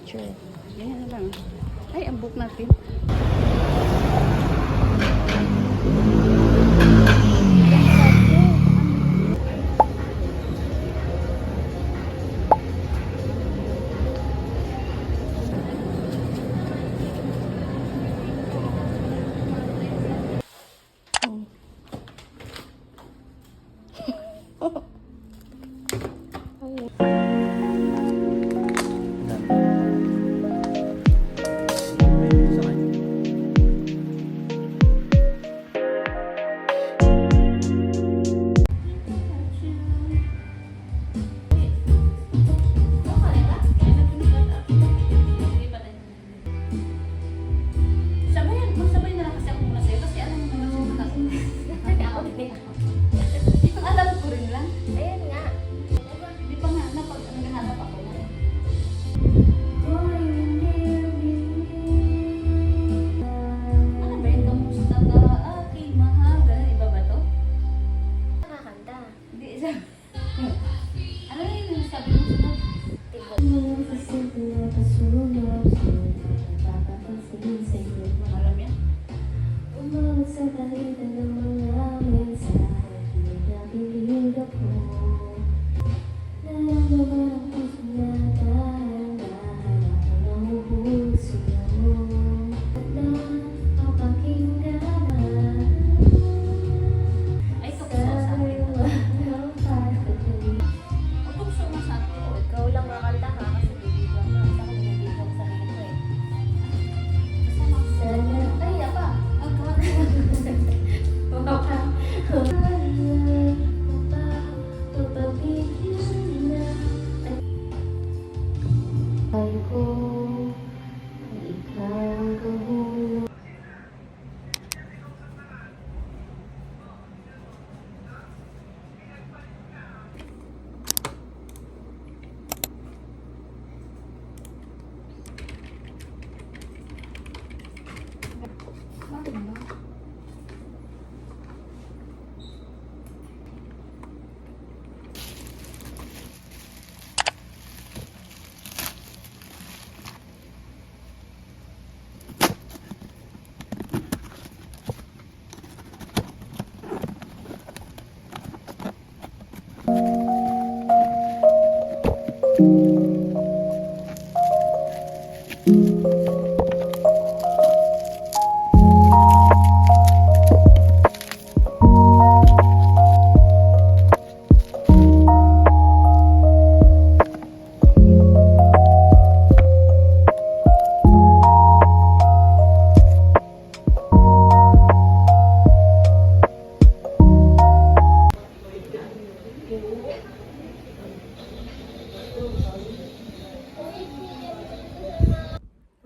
picture. Ganyan na lang. Ay, ang book natin.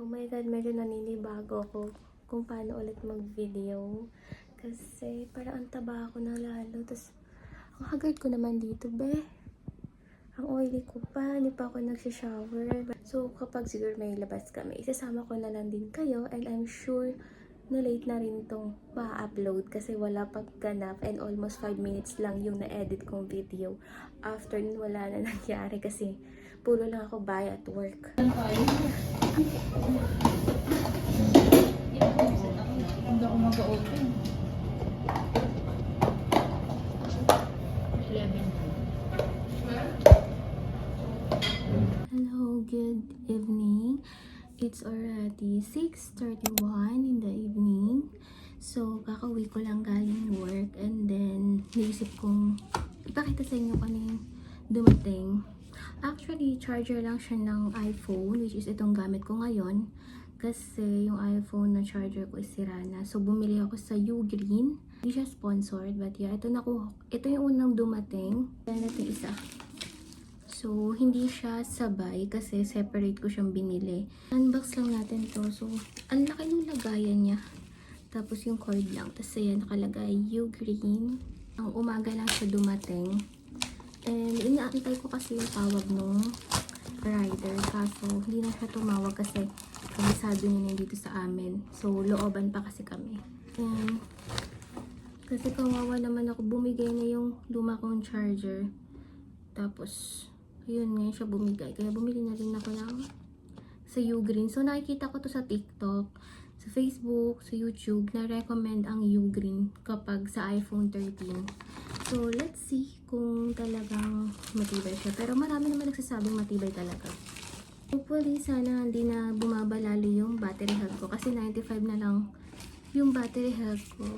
Oh my God, medyo naninibago ako kung paano ulit mag-video. Kasi parang ang taba ako na lalo. Tapos, ang haggard ko naman dito, be. Ang oily ko pa, hindi pa ako nagsishower. So, kapag siguro may labas kami, isasama ko na lang din kayo. And I'm sure na late na rin itong ma-upload kasi wala pang ganap and almost 5 minutes lang yung na-edit kong video. After nun, wala na nangyari kasi puro lang ako by at work. Hindi ako mag-open. 11. Hello, good evening. It's already 6:31 in the evening. So, kakauwi ko lang galing work and then naisip kong ipakita sa inyo kung ano yung dumating. Actually, charger lang siya ng iPhone, which is itong gamit ko ngayon. Kasi yung iPhone na charger ko is sira na. So, bumili ako sa Ugreen. Hindi siya sponsored, but yeah, ito yung unang dumating. Yan natin isa. So, hindi siya sabay kasi separate ko siyang binili. Unbox lang natin to. So, ang laki ng lagayan niya. Tapos yung cord lang. Tapos ayan, nakalagay Ugreen. Ang umaga lang siya dumating. And inaantay ko kasi yung tawag nung rider. Kaso, hindi na siya tumawag kasi kabisado niya dito sa amin. So, looban pa kasi kami. And, kasi kawawa naman ako. Bumigay na yung luma kong charger. Tapos, ayun, ngayon siya bumigay. Kaya bumili na rin ako ng sa Ugreen. So, nakikita ko to sa TikTok, sa Facebook, sa YouTube, na-recommend ang Ugreen kapag sa iPhone 13. So, let's see kung talagang matibay siya. Pero marami naman nagsasabing matibay talaga. Hopefully, sana hindi na bumabalali yung battery health ko kasi 95 na lang yung battery health ko.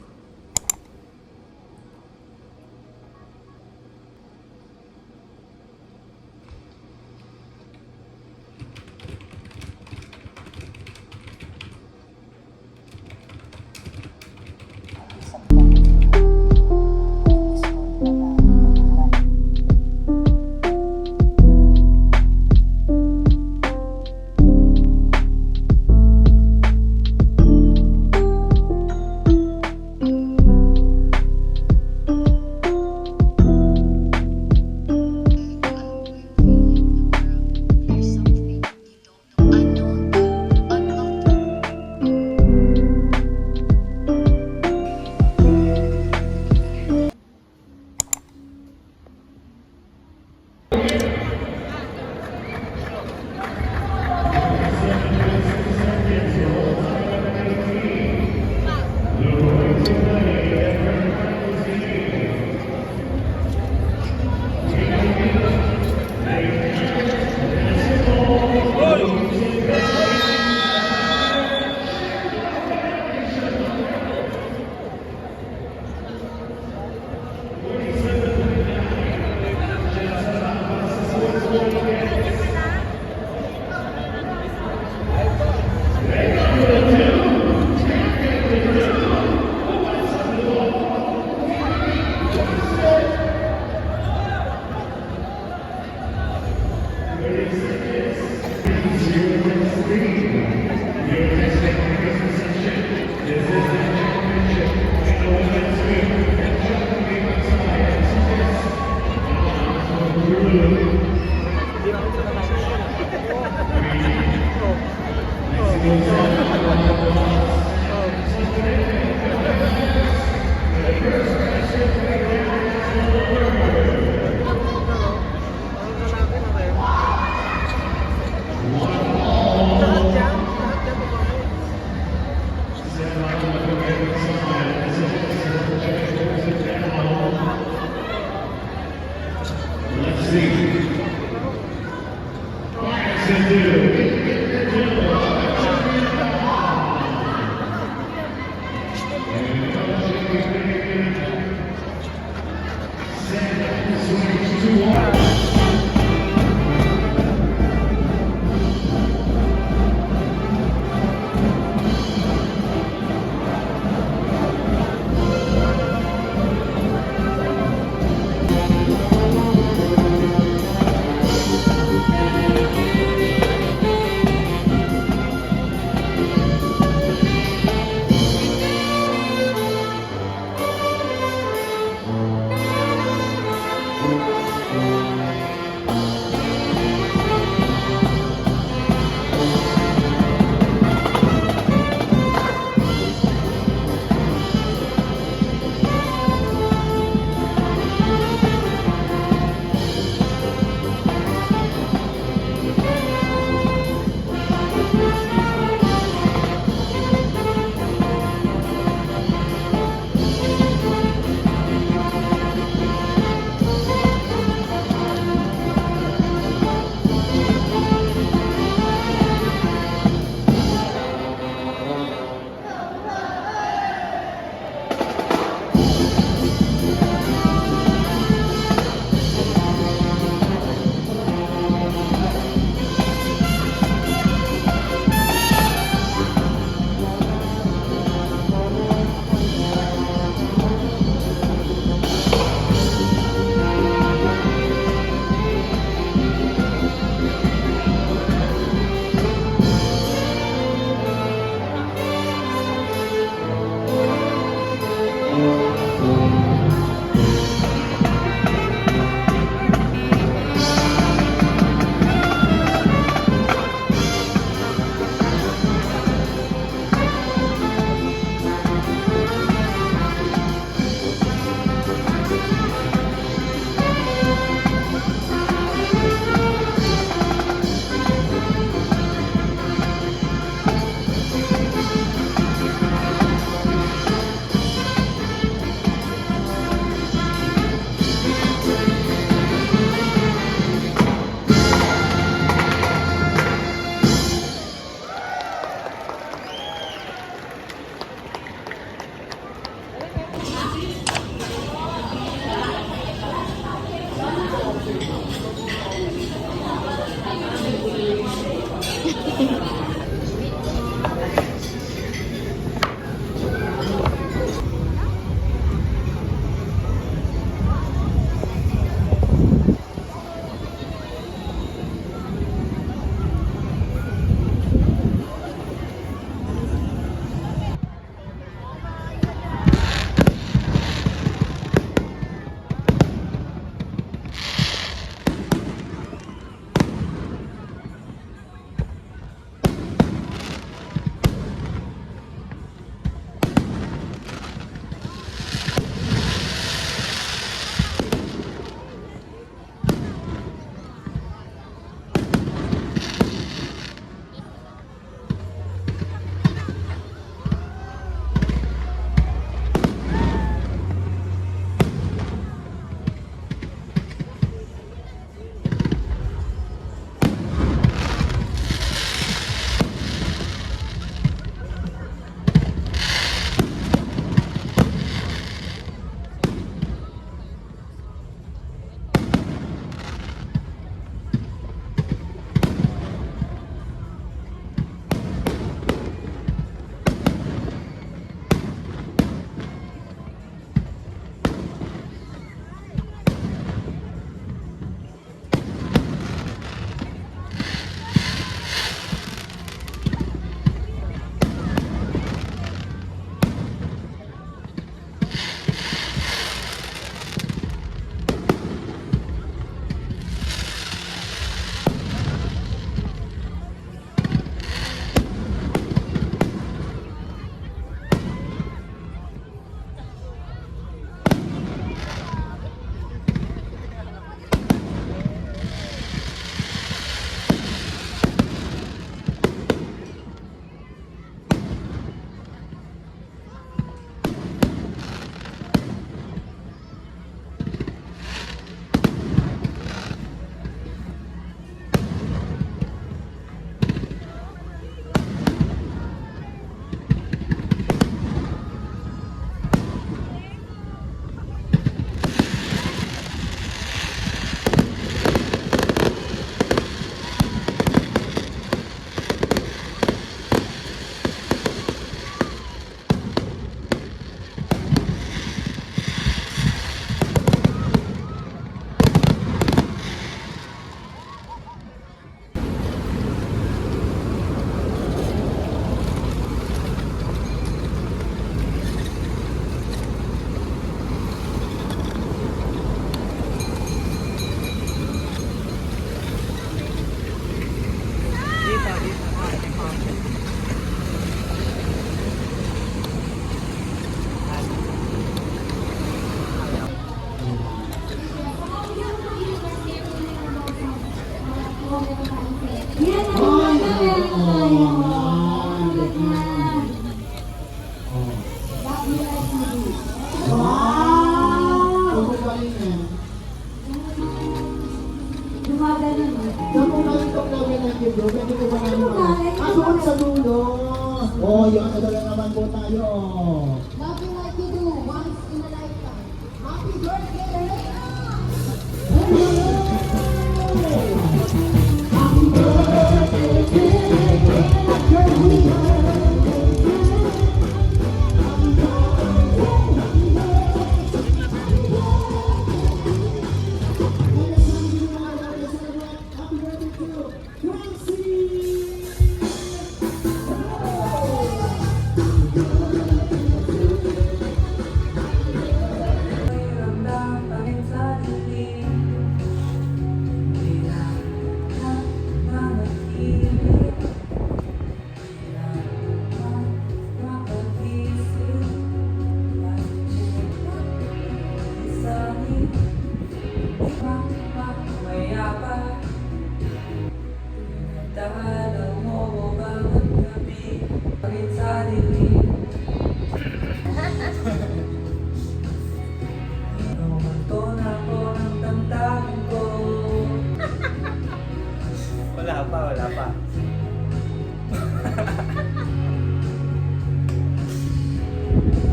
Wala pa.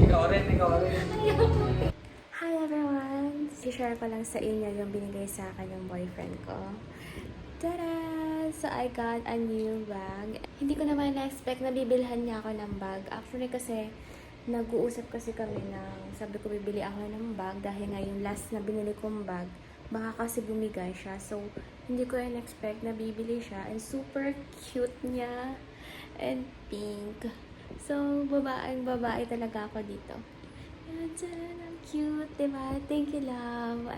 Ikaw rin. Hi everyone! I-share ko lang sa inyo yung binigay sa akin ng boyfriend ko. Tada! So I got a new bag. Hindi ko naman na-expect na bibilhan niya ako ng bag. Actually kasi, nag-uusap kasi kami ng sabi ko bibili ako ng bag dahil nga yung last na binili kong bag, baka kasi bumigay siya. So, hindi ko na-expect na bibili siya. And super cute niya. And pink. So, babae talaga ako dito. Yan, ang cute, diba? Thank you, love.